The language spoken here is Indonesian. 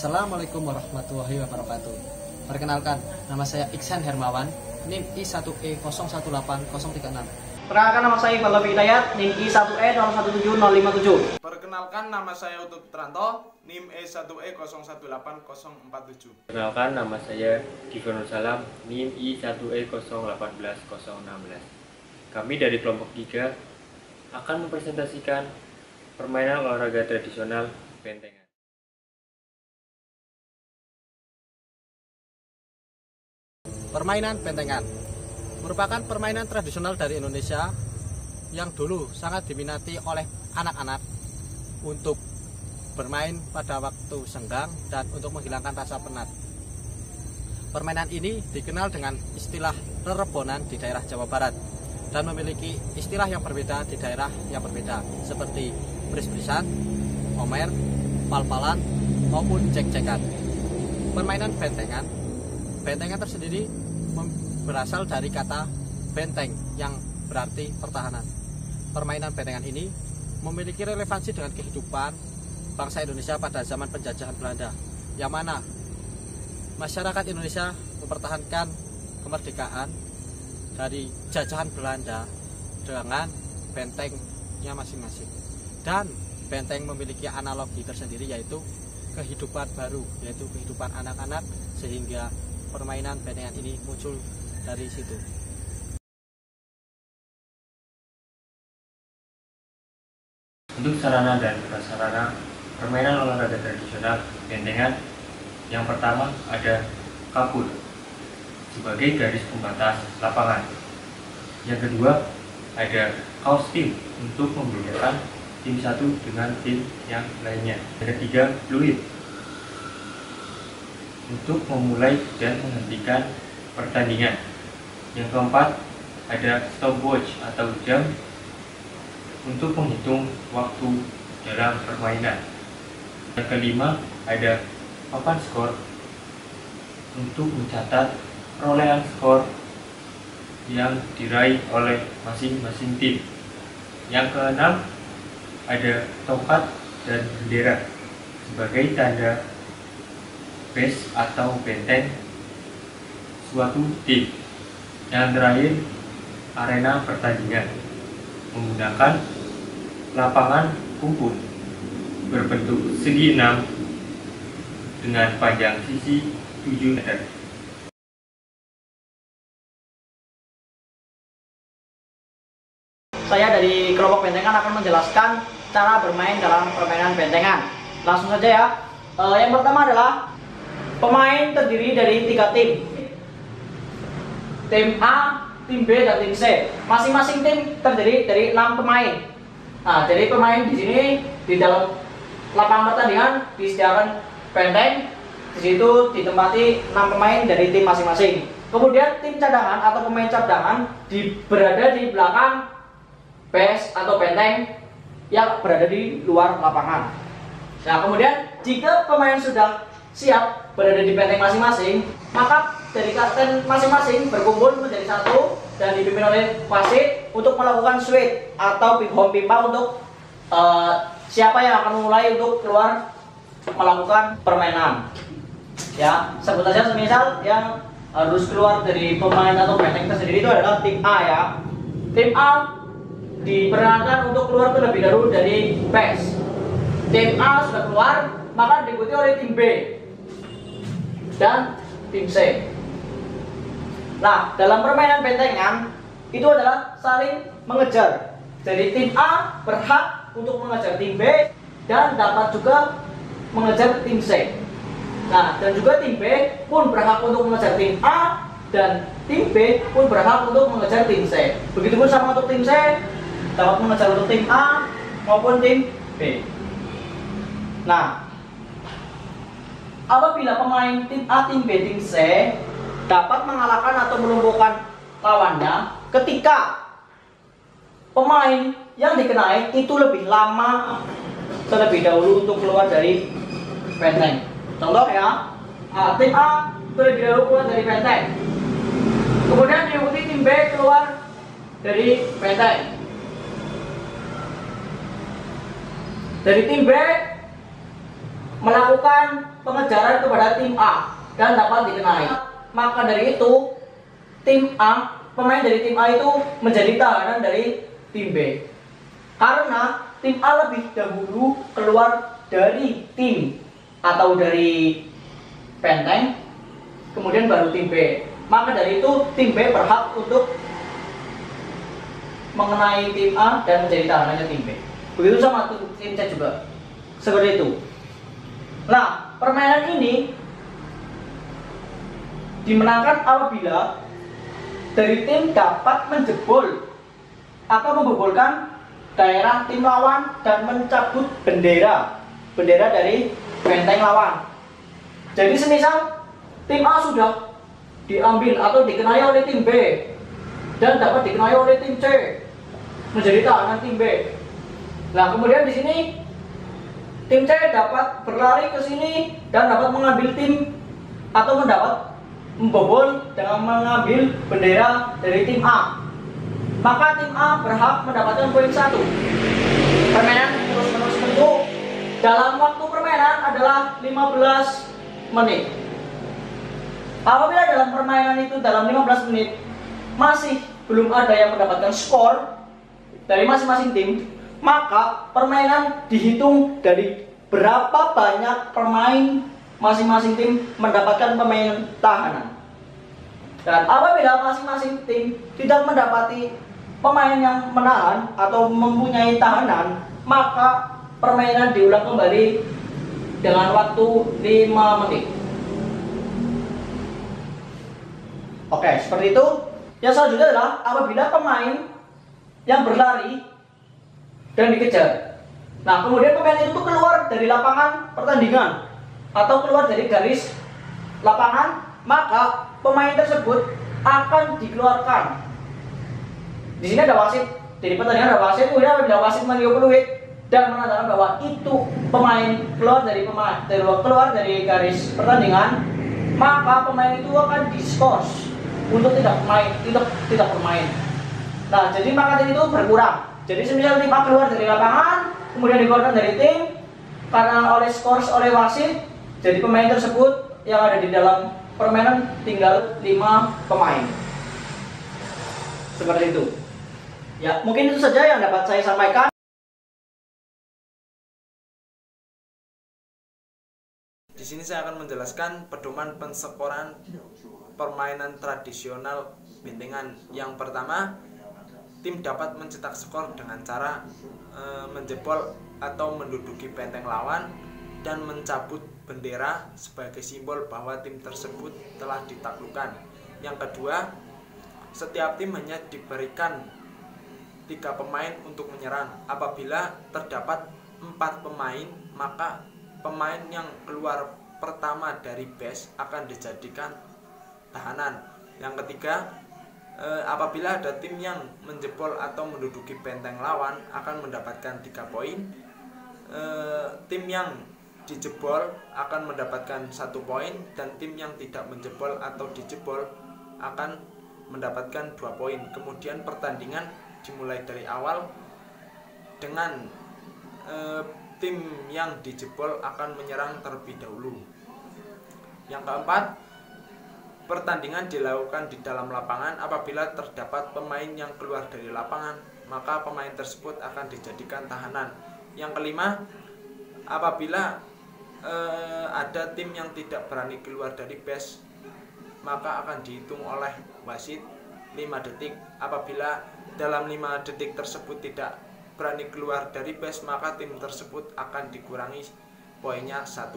Assalamualaikum warahmatullahi wabarakatuh. Perkenalkan, nama saya Iksan Hermawan, NIM I1E018036. Perkenalkan, nama saya Iqbal Hidayat, NIM I1E017057. Perkenalkan, nama saya Utut Putranto, NIM E1E018047. Perkenalkan, nama saya Gifron Salam, NIM I1E018016. Kami dari kelompok 3 akan mempresentasikan permainan olahraga tradisional bentengan. Permainan bentengan merupakan permainan tradisional dari Indonesia yang dulu sangat diminati oleh anak-anak untuk bermain pada waktu senggang dan untuk menghilangkan rasa penat. Permainan ini dikenal dengan istilah rerebonan di daerah Jawa Barat dan memiliki istilah yang berbeda di daerah yang berbeda seperti bris-brisan, omer, pal-palan, maupun cek-cekan. Permainan bentengan tersendiri berasal dari kata benteng yang berarti pertahanan. Permainan bentengan ini memiliki relevansi dengan kehidupan bangsa Indonesia pada zaman penjajahan Belanda, yang mana masyarakat Indonesia mempertahankan kemerdekaan dari jajahan Belanda dengan bentengnya masing-masing. Dan benteng memiliki analogi tersendiri, yaitu kehidupan baru, yaitu kehidupan anak-anak, sehingga permainan bentengan ini muncul dari situ. Untuk sarana dan prasarana permainan olahraga tradisional bentengan, yang pertama ada kapur sebagai garis pembatas lapangan. Yang kedua ada kaos tim untuk membedakan tim satu dengan tim yang lainnya. Yang ketiga fluid untuk memulai dan menghentikan pertandingan. Yang keempat ada stopwatch atau jam untuk menghitung waktu dalam permainan. Yang kelima ada papan skor untuk mencatat perolehan skor yang diraih oleh masing-masing tim. Yang keenam ada tongkat dan bendera sebagai tanda base atau benteng suatu tim. Yang terakhir, arena pertandingan menggunakan lapangan kumpul berbentuk segi 6 dengan panjang sisi 7 meter. Saya dari kelompok bentengan akan menjelaskan cara bermain dalam permainan bentengan. Langsung saja ya. Yang pertama adalah pemain terdiri dari 3 tim. Tim A, tim B, dan tim C. Masing-masing tim terdiri dari 6 pemain. Nah, jadi pemain di sini di dalam lapangan pertandingan disediakan benteng. Di situ ditempati 6 pemain dari tim masing-masing. Kemudian tim cadangan atau pemain cadangan berada di belakang base atau benteng yang berada di luar lapangan. Nah, kemudian jika pemain sudah siap berada di benteng masing-masing, maka dari kapten masing-masing berkumpul menjadi satu dan dipimpin oleh wasit untuk melakukan switch atau home pimpa untuk siapa yang akan mulai untuk keluar melakukan permainan. Ya, sebut saja semisal yang harus keluar dari pemain atau benteng tersendiri itu adalah tim A ya. Tim A diperkenankan untuk keluar terlebih dahulu dari base. Tim A sudah keluar, maka diikuti oleh tim B dan tim C. Nah, dalam permainan bentengan itu adalah saling mengejar. Jadi tim A berhak untuk mengejar tim B dan dapat juga mengejar tim C. Nah, dan juga tim B pun berhak untuk mengejar tim A dan tim B pun berhak untuk mengejar tim C. Begitupun sama untuk tim C, dapat mengejar untuk tim A maupun tim B. Nah, apabila pemain tim A, tim B, tim C dapat mengalahkan atau melumpuhkan lawannya ketika pemain yang dikenai itu lebih lama terlebih dahulu untuk keluar dari benteng. Contoh ya, tim A terlebih dahulu keluar dari benteng, kemudian diikuti tim B keluar dari benteng. Dari tim B melakukan pengejaran kepada tim A dan dapat dikenai. Maka dari itu, pemain dari tim A itu menjadi tahanan dari tim B. Karena tim A lebih dahulu keluar dari tim atau dari benteng, kemudian baru tim B. Maka dari itu tim B berhak untuk mengenai tim A dan menjadi tahanannya tim B. Begitu sama tim C juga. Seperti itu. Nah, permainan ini dimenangkan apabila dari tim dapat menjebol atau membobolkan daerah tim lawan dan mencabut bendera dari benteng lawan. Jadi semisal tim A sudah diambil atau dikenai oleh tim B dan dapat dikenai oleh tim C menjadi tahanan tim B. Nah, kemudian di sini tim C dapat berlari ke sini dan dapat mengambil tim atau mendapat membobol dengan mengambil bendera dari tim A. Maka tim A berhak mendapatkan poin 1. Permainan terus-menerus bentuk dalam waktu permainan adalah 15 menit. Apabila dalam permainan itu dalam 15 menit masih belum ada yang mendapatkan skor dari masing-masing tim, maka permainan dihitung dari berapa banyak pemain masing-masing tim mendapatkan pemain tahanan. Dan apabila masing-masing tim tidak mendapati pemain yang menahan atau mempunyai tahanan, maka permainan diulang kembali dengan waktu 5 menit. Oke, seperti itu. Yang selanjutnya adalah apabila pemain yang berlari dan dikejar. Nah, kemudian pemain itu keluar dari lapangan pertandingan atau keluar dari garis lapangan, maka pemain tersebut akan dikeluarkan. Di sini ada wasit. Jadi pertandingan ada wasit. Kemudian apabila wasit meniup peluit dan mengatakan bahwa itu pemain keluar dari garis pertandingan, maka pemain itu akan diskors untuk tidak bermain. Nah, jadi maka itu berkurang. Jadi semisal tim A keluar dari lapangan, kemudian dikeluarkan dari tim karena oleh skors oleh wasit, jadi pemain tersebut yang ada di dalam permainan tinggal 5 pemain. Seperti itu. Ya, mungkin itu saja yang dapat saya sampaikan. Di sini saya akan menjelaskan pedoman penskoran permainan tradisional bentengan. Yang pertama, tim dapat mencetak skor dengan cara menjebol atau menduduki benteng lawan dan mencabut bendera sebagai simbol bahwa tim tersebut telah ditaklukkan. Yang kedua, setiap tim hanya diberikan 3 pemain untuk menyerang. Apabila terdapat 4 pemain, maka pemain yang keluar pertama dari base akan dijadikan tahanan. Yang ketiga, apabila ada tim yang menjebol atau menduduki benteng lawan akan mendapatkan 3 poin. Tim yang dijebol akan mendapatkan 1 poin dan tim yang tidak menjebol atau dijebol akan mendapatkan 2 poin. Kemudian pertandingan dimulai dari awal dengan tim yang dijebol akan menyerang terlebih dahulu. Yang keempat, pertandingan dilakukan di dalam lapangan. Apabila terdapat pemain yang keluar dari lapangan, maka pemain tersebut akan dijadikan tahanan. Yang kelima, apabila ada tim yang tidak berani keluar dari base, maka akan dihitung oleh wasit 5 detik. Apabila dalam 5 detik tersebut tidak berani keluar dari base, maka tim tersebut akan dikurangi poinnya 1.